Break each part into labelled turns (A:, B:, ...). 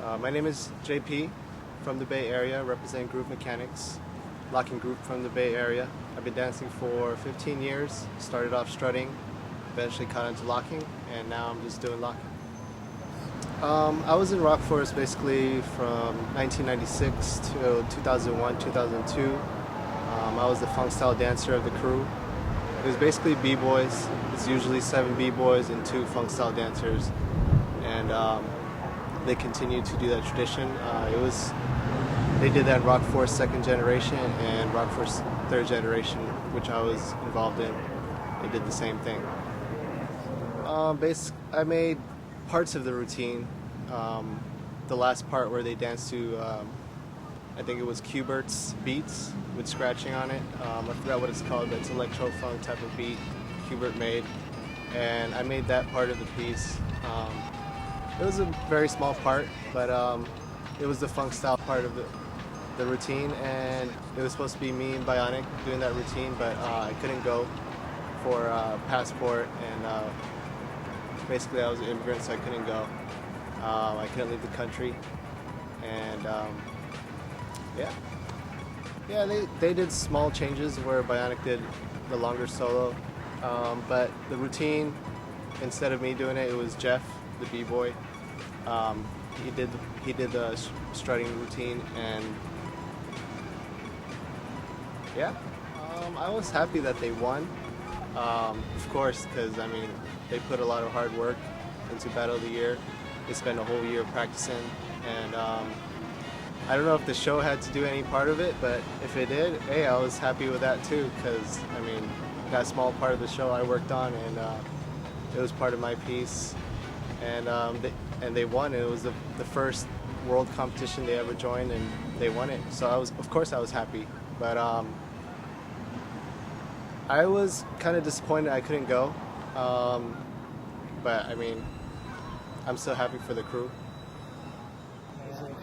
A: My name is Jaypee from the Bay Area, representing Groovmekanex, locking group from the Bay Area. I've been dancing for 15 years, started off strutting, eventually caught into locking, and now I'm just doing locking. I was in Rock Forest basically from 1996 to 2001, 2002. I was the funk style dancer of the crew. It was basically b-boys. It's usually 7 b-boys and 2 funk style dancers, and they continue to do that tradition. They did that in Rock Forest second generation and Rock Forest third generation, which I was involved in. They did the same thing. I made parts of the routine. The last part where they danced to, I think it was Q-Bert's beats with scratching on it. I forgot what it's called, but it's electro funk type of beat Q-Bert made, and I made that part of the piece. It was a very small part, but it was the funk style part of the routine, and it was supposed to be me and Bionic doing that routine, but I couldn't go for passport, and basically I was an immigrant, so I couldn't go. I couldn't leave the country, and yeah, they did small changes where Bionic did the longer solo, but the routine, instead of me doing it, it was Jeff, the b-boy. He did the strutting routine, and yeah, I was happy that they won. Of course, because I mean they put a lot of hard work into Battle of the Year. They spent a whole year practicing, and I don't know if the show had to do any part of it, but if it did, hey, I was happy with that too, because I mean that small part of the show I worked on, and it was part of my piece, and they won. It was the first world competition they ever joined, and they won it. So of course I was happy, but I was kind of disappointed I couldn't go, but I mean I'm still happy for the crew.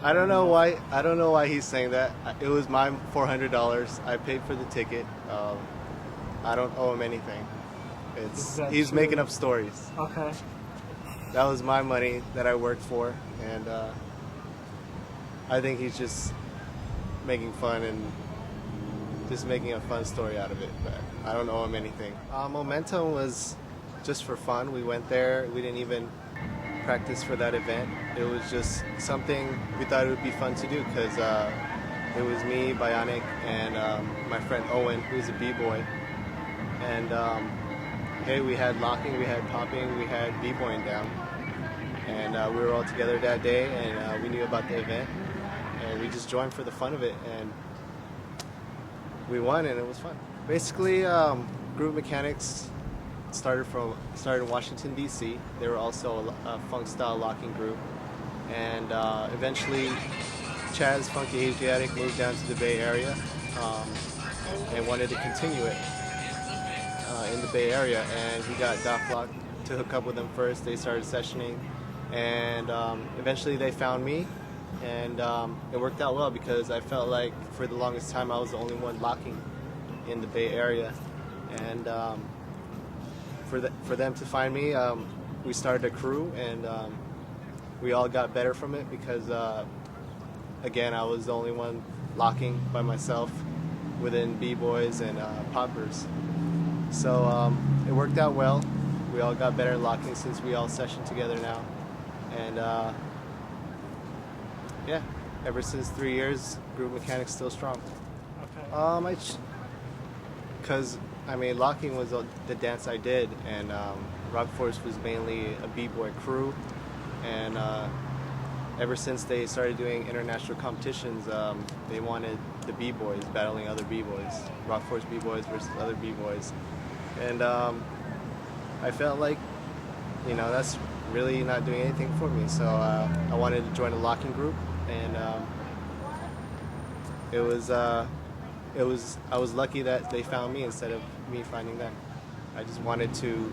A: I don't know why he's saying that. It was my $400. I paid for the ticket. I don't owe him anything. He's
B: true?
A: making up stories.
B: Okay.
A: That was my money that I worked for, and I think he's just making fun and just making a fun story out of it. But I don't owe him anything. Momentum was just for fun. We went there. We didn't even practice for that event. It was just something we thought it would be fun to do, because it was me, Bionic, and my friend Owen, who's a b-boy, and hey, we had locking, we had popping, we had b-boying down, and we were all together that day, and we knew about the event, and we just joined for the fun of it, and we won, and it was fun. Basically, Groovmekanex started in Washington, D.C. They were also a funk style locking group, and eventually Chaz Funky Asiatic moved down to the Bay Area and wanted to continue it in the Bay Area, and he got Doc Lock to hook up with them first. They started sessioning, and eventually they found me, and it worked out well, because I felt like for the longest time I was the only one locking in the Bay Area, and for them to find me, we started a crew, and we all got better from it, because again, I was the only one locking by myself within b-boys and poppers. So it worked out well. We all got better at locking since we all session together now, and yeah, ever since 3 years, Groovmekanex still strong.
B: Okay.
A: Because I mean, locking was the dance I did, and Rock Forest was mainly a b-boy crew, and ever since they started doing international competitions, they wanted the b-boys battling other b-boys, Rock Forest b-boys versus other b-boys, and I felt like, you know, that's really not doing anything for me, so I wanted to join a locking group, and I was lucky that they found me instead of me finding them. I just wanted to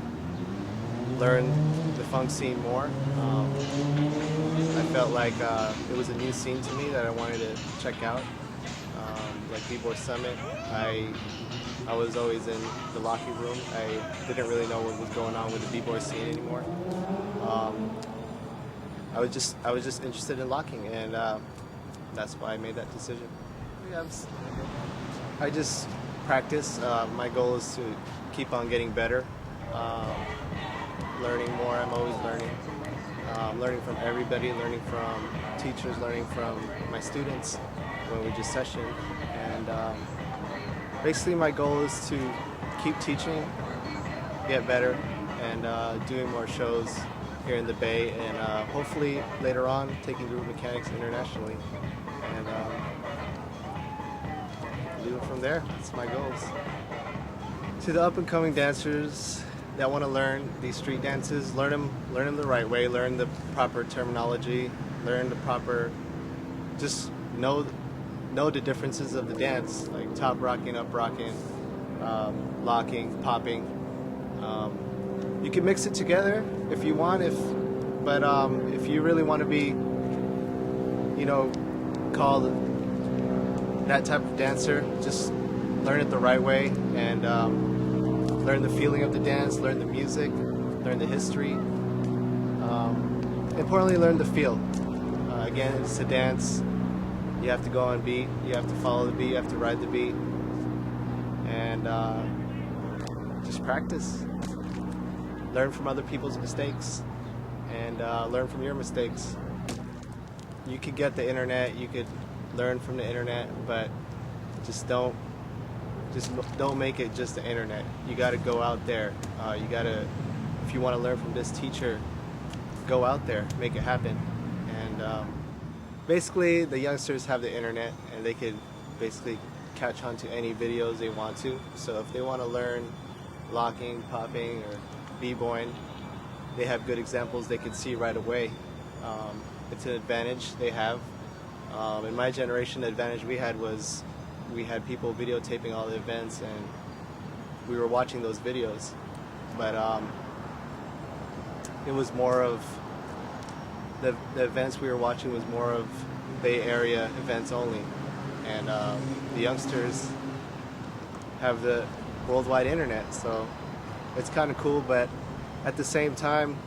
A: learn the funk scene more. I felt like it was a new scene to me that I wanted to check out, like B-Boy Summit. I was always in the locking room. I didn't really know what was going on with the B-Boy scene anymore. I was just interested in locking, and that's why I made that decision. Yeah, I just practice. My goal is to keep on getting better, learning more. I'm always learning. Learning from everybody, learning from teachers, learning from my students when we just session. And basically my goal is to keep teaching, get better, and doing more shows here in the Bay, and hopefully later on taking Groovmekanex internationally. And do it from there. That's my goals. To the up-and-coming dancers that want to learn these street dances, learn them the right way, learn the proper terminology, learn the proper, just know the differences of the dance, like top rocking, up rocking, locking, popping. You can mix it together if you want, but if you really want to be, you know, called that type of dancer, just learn it the right way, and learn the feeling of the dance, learn the music, learn the history. Importantly, learn the feel. Again, it's a dance. You have to go on beat, you have to follow the beat, you have to ride the beat, and just practice. Learn from other people's mistakes, and learn from your mistakes. You could get the internet, you could learn from the internet, but just don't make it just the internet. You got to go out there. You got to, if you want to learn from this teacher, go out there, make it happen. And basically, the youngsters have the internet, and they could basically catch on to any videos they want to. So if they want to learn locking, popping, or b-boying, they have good examples they can see right away. It's an advantage they have. In my generation, the advantage we had was we had people videotaping all the events, and we were watching those videos. But it was more of the events we were watching was more of Bay Area events only, and the youngsters have the worldwide internet, so it's kind of cool. But at the same time,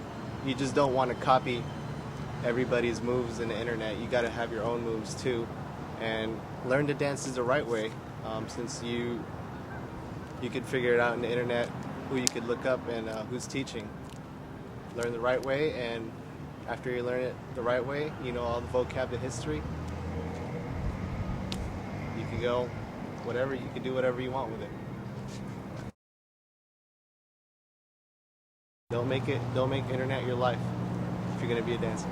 A: you just don't want to copy everybody's moves in the internet. You got to have your own moves too, and learn the dances the right way. Since you could figure it out in the internet, who you could look up and who's teaching. Learn the right way, and after you learn it the right way, you know all the vocab and history. You can go whatever. You can do whatever you want with it. Don't make internet your life if you're gonna be a dancer.